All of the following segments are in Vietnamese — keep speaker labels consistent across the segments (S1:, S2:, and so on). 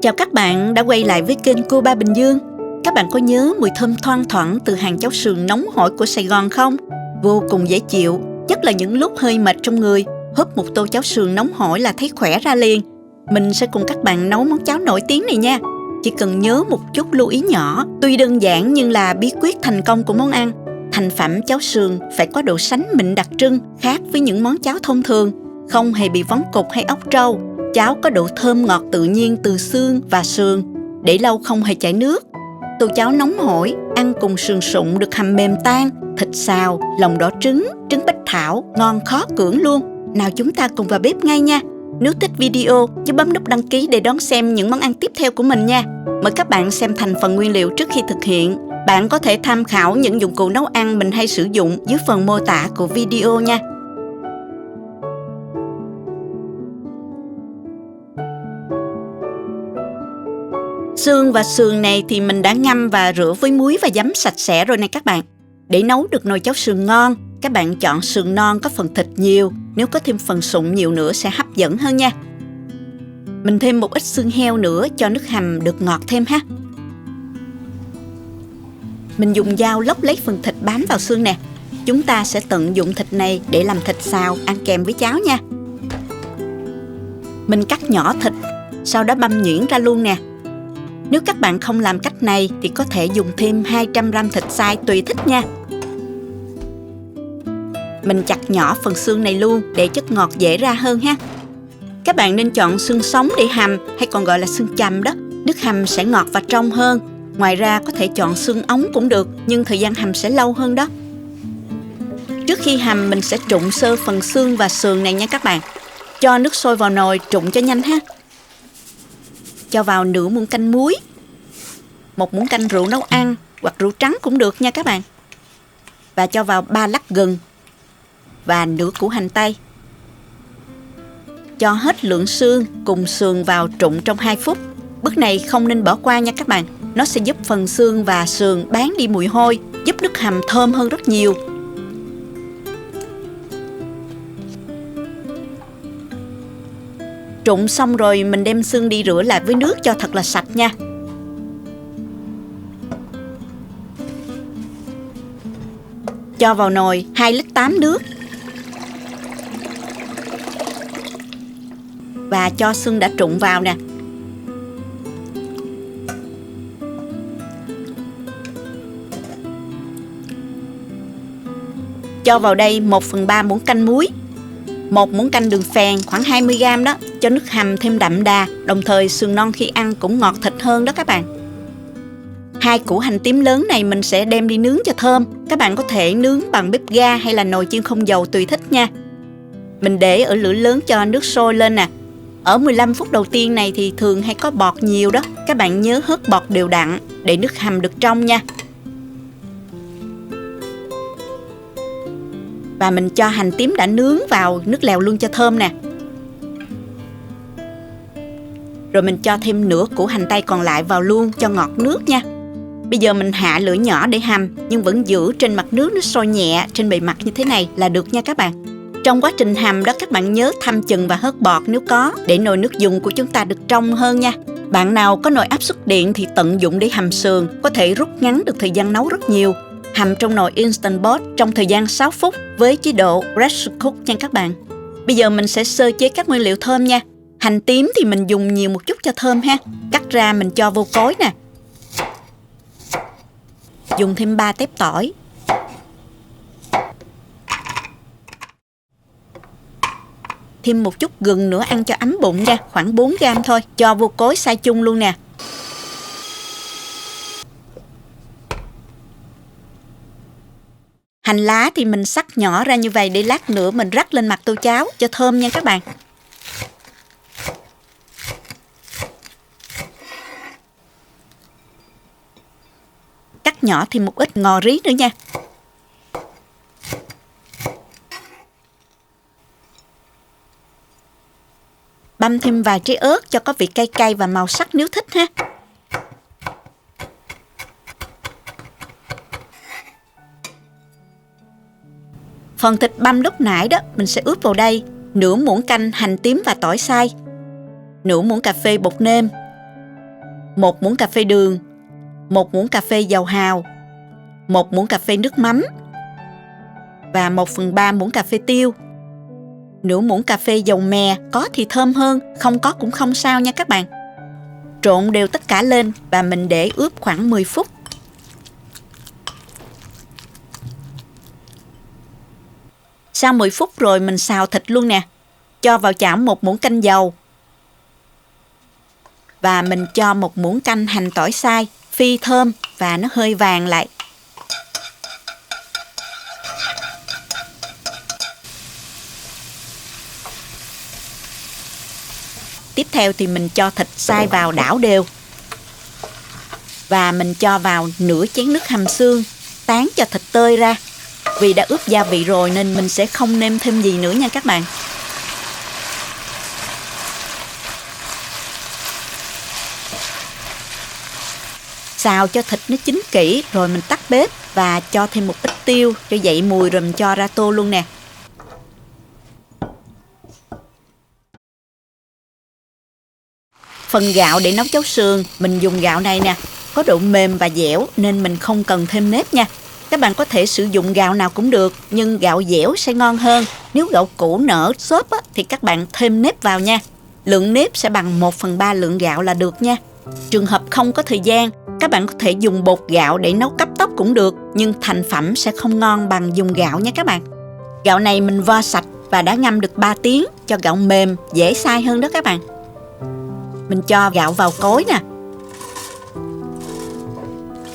S1: Chào các bạn đã quay lại với kênh Cô Ba Bình Dương. Các bạn có nhớ mùi thơm thoang thoảng từ hàng cháo sườn nóng hổi của Sài Gòn không? Vô cùng dễ chịu, nhất là những lúc hơi mệt trong người. Húp một tô cháo sườn nóng hổi là thấy khỏe ra liền. Mình sẽ cùng các bạn nấu món cháo nổi tiếng này nha. Chỉ cần nhớ một chút lưu ý nhỏ, tuy đơn giản nhưng là bí quyết thành công của món ăn. Thành phẩm cháo sườn phải có độ sánh mịn đặc trưng, khác với những món cháo thông thường, không hề bị vón cục hay óc trâu. Cháo có độ thơm ngọt tự nhiên từ xương và sườn, để lâu không hề chảy nước. Tô cháo nóng hổi, ăn cùng sườn sụn được hầm mềm tan, thịt xào, lòng đỏ trứng, trứng bách thảo, ngon khó cưỡng luôn. Nào chúng ta cùng vào bếp ngay nha. Nếu thích video, nhớ bấm nút đăng ký để đón xem những món ăn tiếp theo của mình nha. Mời các bạn xem thành phần nguyên liệu trước khi thực hiện. Bạn có thể tham khảo những dụng cụ nấu ăn mình hay sử dụng dưới phần mô tả của video nha. Xương và sườn này thì mình đã ngâm và rửa với muối và giấm sạch sẽ rồi nè các bạn. Để nấu được nồi cháo sườn ngon, các bạn chọn sườn non có phần thịt nhiều, nếu có thêm phần sụn nhiều nữa sẽ hấp dẫn hơn nha. Mình thêm một ít xương heo nữa cho nước hầm được ngọt thêm ha. Mình dùng dao lóc lấy phần thịt bám vào xương nè. Chúng ta sẽ tận dụng thịt này để làm thịt xào ăn kèm với cháo nha. Mình cắt nhỏ thịt, sau đó băm nhuyễn ra luôn nè. Nếu các bạn không làm cách này thì có thể dùng thêm 200g thịt xay tùy thích nha. Mình chặt nhỏ phần xương này luôn để chất ngọt dễ ra hơn ha. Các bạn nên chọn xương sống để hầm, hay còn gọi là xương chầm đó. Nước hầm sẽ ngọt và trong hơn. Ngoài ra có thể chọn xương ống cũng được, nhưng thời gian hầm sẽ lâu hơn đó. Trước khi hầm mình sẽ trụng sơ phần xương và sườn này nha các bạn. Cho nước sôi vào nồi trụng cho nhanh ha. Cho vào nửa muỗng canh muối, 1 muỗng canh rượu nấu ăn hoặc rượu trắng cũng được nha các bạn. Và cho vào 3 lắc gừng và nửa củ hành tây. Cho hết lượng xương cùng sườn vào trụng trong 2 phút. Bước này không nên bỏ qua nha các bạn. Nó sẽ giúp phần xương và sườn bán đi mùi hôi, giúp nước hầm thơm hơn rất nhiều. Trụng xong rồi mình đem xương đi rửa lại với nước cho thật là sạch nha. Cho vào nồi 2,8 lít nước. Và cho xương đã trụng vào nè. Cho vào đây 1/3 muỗng canh muối, 1 muỗng canh đường phèn khoảng 20g đó, cho nước hầm thêm đậm đà, đồng thời sườn non khi ăn cũng ngọt thịt hơn đó các bạn. 2 củ hành tím lớn này mình sẽ đem đi nướng cho thơm. Các bạn có thể nướng bằng bếp ga hay là nồi chiên không dầu tùy thích nha. Mình để ở lửa lớn cho nước sôi lên nè. Ở 15 phút đầu tiên này thì thường hay có bọt nhiều đó. Các bạn nhớ hớt bọt đều đặn để nước hầm được trong nha. Và mình cho hành tím đã nướng vào nước lèo luôn cho thơm nè. Rồi mình cho thêm nửa củ hành tây còn lại vào luôn cho ngọt nước nha. Bây giờ mình hạ lửa nhỏ để hầm, nhưng vẫn giữ trên mặt nước nó sôi nhẹ trên bề mặt như thế này là được nha các bạn. Trong quá trình hầm đó các bạn nhớ thăm chừng và hớt bọt nếu có, để nồi nước dùng của chúng ta được trong hơn nha. Bạn nào có nồi áp suất điện thì tận dụng để hầm sườn, có thể rút ngắn được thời gian nấu rất nhiều. Hầm trong nồi Instant Pot trong thời gian 6 phút với chế độ Pressure Cook nha các bạn. Bây giờ mình sẽ sơ chế các nguyên liệu thơm nha. Hành tím thì mình dùng nhiều một chút cho thơm ha. Cắt ra mình cho vô cối nè. Dùng thêm 3 tép tỏi. Thêm một chút gừng nữa ăn cho ấm bụng nha, khoảng 4g thôi. Cho vô cối xay chung luôn nè. Hành lá thì mình cắt nhỏ ra như vậy để lát nữa mình rắc lên mặt tô cháo cho thơm nha các bạn. Cắt nhỏ thêm một ít ngò rí nữa nha. Băm thêm vài trái ớt cho có vị cay cay và màu sắc nếu thích ha. Phần thịt băm lúc nãy đó mình sẽ ướp vào đây nửa muỗng canh hành tím và tỏi xay, nửa muỗng cà phê bột nêm, 1 muỗng cà phê đường, 1 muỗng cà phê dầu hào, 1 muỗng cà phê nước mắm và 1/3 muỗng cà phê tiêu. Nửa muỗng cà phê dầu mè, có thì thơm hơn, không có cũng không sao nha các bạn. Trộn đều tất cả lên và mình để ướp khoảng 10 phút. Sau 10 phút rồi mình xào thịt luôn nè. Cho vào chảo 1 muỗng canh dầu. Và mình cho 1 muỗng canh hành tỏi xay, phi thơm và nó hơi vàng lại. Tiếp theo thì mình cho thịt xay vào đảo đều. Và mình cho vào nửa chén nước hầm xương, tán cho thịt tơi ra. Vì đã ướp gia vị rồi nên mình sẽ không nêm thêm gì nữa nha các bạn. Xào cho thịt nó chín kỹ rồi mình tắt bếp và cho thêm một ít tiêu cho dậy mùi rồi mình cho ra tô luôn nè. Phần gạo để nấu cháo sườn, mình dùng gạo này nè, có độ mềm và dẻo nên mình không cần thêm nếp nha. Các bạn có thể sử dụng gạo nào cũng được, nhưng gạo dẻo sẽ ngon hơn. Nếu gạo củ nở xốp thì các bạn thêm nếp vào nha. Lượng nếp sẽ bằng 1/3 lượng gạo là được nha. Trường hợp không có thời gian, các bạn có thể dùng bột gạo để nấu cắp tóc cũng được, nhưng thành phẩm sẽ không ngon bằng dùng gạo nha các bạn. Gạo này mình vo sạch và đã ngâm được 3 tiếng, cho gạo mềm, dễ xay hơn đó các bạn. Mình cho gạo vào cối nè.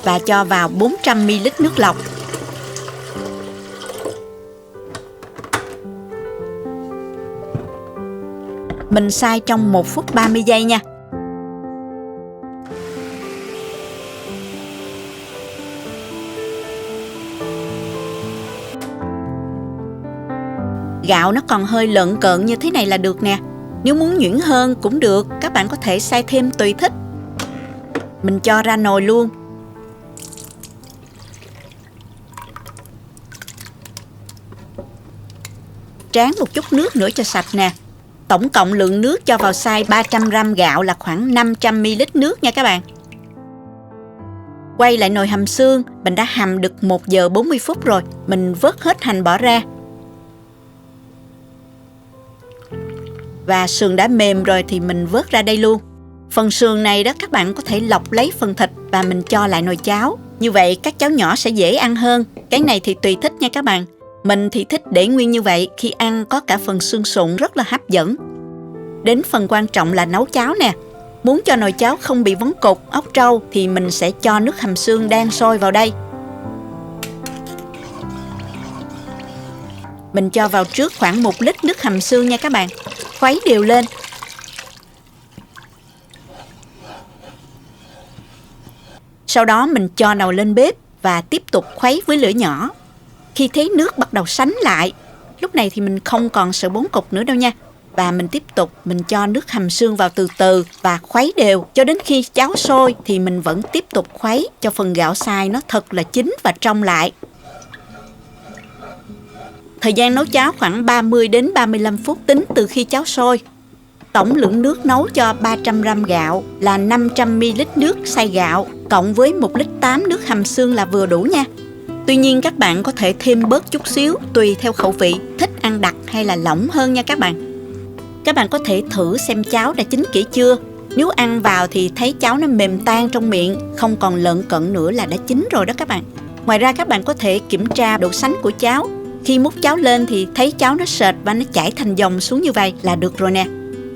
S1: Và cho vào 400ml nước lọc. Mình xay trong 1 phút 30 giây nha. Gạo nó còn hơi lợn cợn như thế này là được nè. Nếu muốn nhuyễn hơn cũng được, các bạn có thể xay thêm tùy thích. Mình cho ra nồi luôn. Tráng một chút nước nữa cho sạch nè. Tổng cộng lượng nước cho vào xay 300g gạo là khoảng 500ml nước nha các bạn. Quay lại nồi hầm xương, mình đã hầm được 1 giờ 40 phút rồi. Mình vớt hết hành bỏ ra. Và sườn đã mềm rồi thì mình vớt ra đây luôn. Phần sườn này đó các bạn có thể lọc lấy phần thịt và mình cho lại nồi cháo. Như vậy các cháu nhỏ sẽ dễ ăn hơn. Cái này thì tùy thích nha các bạn. Mình thì thích để nguyên như vậy, khi ăn có cả phần xương sụn rất là hấp dẫn. Đến phần quan trọng là nấu cháo nè. Muốn cho nồi cháo không bị vón cục, ốc trâu thì mình sẽ cho nước hầm xương đang sôi vào đây. Mình cho vào trước khoảng 1 lít nước hầm xương nha các bạn. Khuấy đều lên. Sau đó mình cho nồi lên bếp và tiếp tục khuấy với lửa nhỏ. Khi thấy nước bắt đầu sánh lại, lúc này thì mình không còn sợ bón cục nữa đâu nha. Và mình tiếp tục mình cho nước hầm xương vào từ từ và khuấy đều cho đến khi cháo sôi thì mình vẫn tiếp tục khuấy cho phần gạo xay nó thật là chín và trong lại. Thời gian nấu cháo khoảng 30 đến 35 phút tính từ khi cháo sôi. Tổng lượng nước nấu cho 300g gạo là 500ml nước xay gạo cộng với 1,8 lít nước hầm xương là vừa đủ nha. Tuy nhiên các bạn có thể thêm bớt chút xíu tùy theo khẩu vị, thích ăn đặc hay là lỏng hơn nha các bạn. Các bạn có thể thử xem cháo đã chín kỹ chưa. Nếu ăn vào thì thấy cháo nó mềm tan trong miệng, không còn lợn cợn nữa là đã chín rồi đó các bạn. Ngoài ra các bạn có thể kiểm tra độ sánh của cháo. Khi múc cháo lên thì thấy cháo nó sệt và nó chảy thành dòng xuống như vậy là được rồi nè.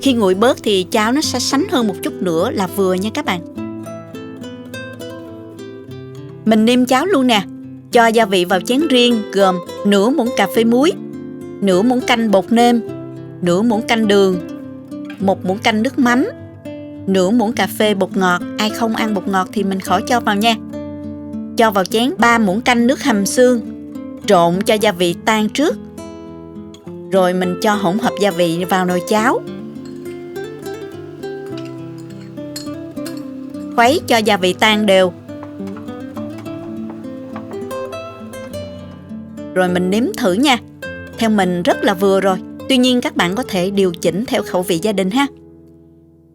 S1: Khi nguội bớt thì cháo nó sẽ sánh hơn một chút nữa là vừa nha các bạn. Mình nêm cháo luôn nè. Cho gia vị vào chén riêng gồm nửa muỗng cà phê muối, nửa muỗng canh bột nêm, nửa muỗng canh đường, 1 muỗng canh nước mắm, nửa muỗng cà phê bột ngọt. Ai không ăn bột ngọt thì mình khỏi cho vào nha. Cho vào chén 3 muỗng canh nước hầm xương. Trộn cho gia vị tan trước. Rồi mình cho hỗn hợp gia vị vào nồi cháo. Khuấy cho gia vị tan đều. Rồi mình nếm thử nha. Theo mình rất là vừa rồi. Tuy nhiên các bạn có thể điều chỉnh theo khẩu vị gia đình ha.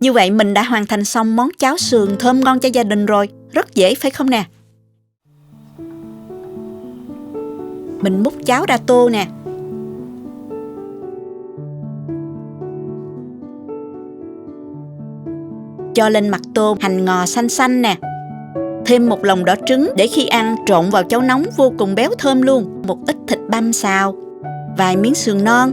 S1: Như vậy mình đã hoàn thành xong món cháo sườn thơm ngon cho gia đình rồi. Rất dễ phải không nè? Mình múc cháo ra tô nè. Cho lên mặt tô hành ngò xanh xanh nè. Thêm một lòng đỏ trứng để khi ăn trộn vào cháo nóng vô cùng béo thơm luôn. Một ít thịt băm xào, vài miếng sườn non.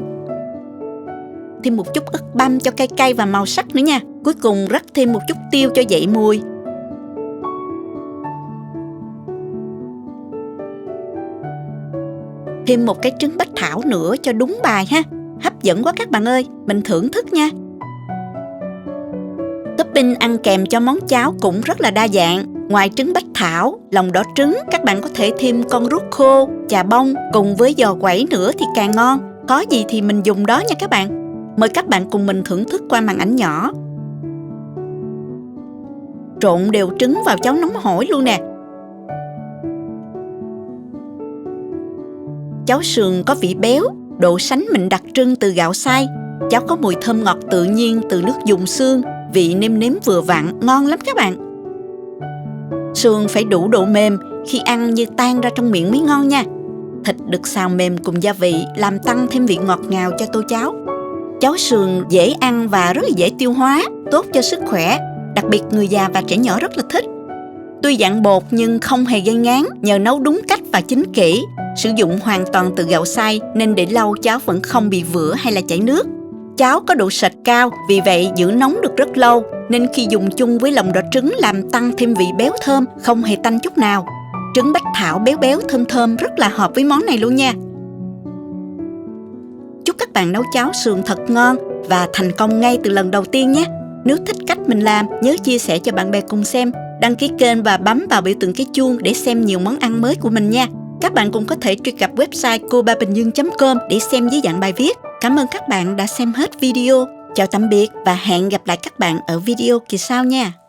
S1: Thêm một chút ớt băm cho cay cay và màu sắc nữa nha. Cuối cùng rắc thêm một chút tiêu cho dậy mùi. Thêm một cái trứng bách thảo nữa cho đúng bài ha. Hấp dẫn quá các bạn ơi, mình thưởng thức nha. Topping ăn kèm cho món cháo cũng rất là đa dạng. Ngoài trứng bách thảo, lòng đỏ trứng, các bạn có thể thêm con ruốc khô, chà bông cùng với giò quẩy nữa thì càng ngon. Có gì thì mình dùng đó nha các bạn. Mời các bạn cùng mình thưởng thức qua màn ảnh nhỏ. Trộn đều trứng vào cháo nóng hổi luôn nè. Cháo sườn có vị béo, độ sánh mịn đặc trưng từ gạo xay. Cháo có mùi thơm ngọt tự nhiên từ nước dùng xương, vị nêm nếm vừa vặn, ngon lắm các bạn. Sườn phải đủ độ mềm, khi ăn như tan ra trong miệng mới ngon nha. Thịt được xào mềm cùng gia vị làm tăng thêm vị ngọt ngào cho tô cháo. Cháo sườn dễ ăn và rất là dễ tiêu hóa, tốt cho sức khỏe, đặc biệt người già và trẻ nhỏ rất là thích. Tuy dạng bột nhưng không hề gây ngán nhờ nấu đúng cách và chín kỹ. Sử dụng hoàn toàn từ gạo xay nên để lâu cháo vẫn không bị vữa hay là chảy nước. Cháo có độ sệt cao, vì vậy giữ nóng được rất lâu, nên khi dùng chung với lòng đỏ trứng làm tăng thêm vị béo thơm, không hề tanh chút nào. Trứng bách thảo béo béo thơm thơm rất là hợp với món này luôn nha. Chúc các bạn nấu cháo sườn thật ngon và thành công ngay từ lần đầu tiên nhé. Nếu thích cách mình làm, nhớ chia sẻ cho bạn bè cùng xem, đăng ký kênh và bấm vào biểu tượng cái chuông để xem nhiều món ăn mới của mình nha. Các bạn cũng có thể truy cập website cobabinhdương.com để xem dưới dạng bài viết. Cảm ơn các bạn đã xem hết video. Chào tạm biệt và hẹn gặp lại các bạn ở video kỳ sau nha.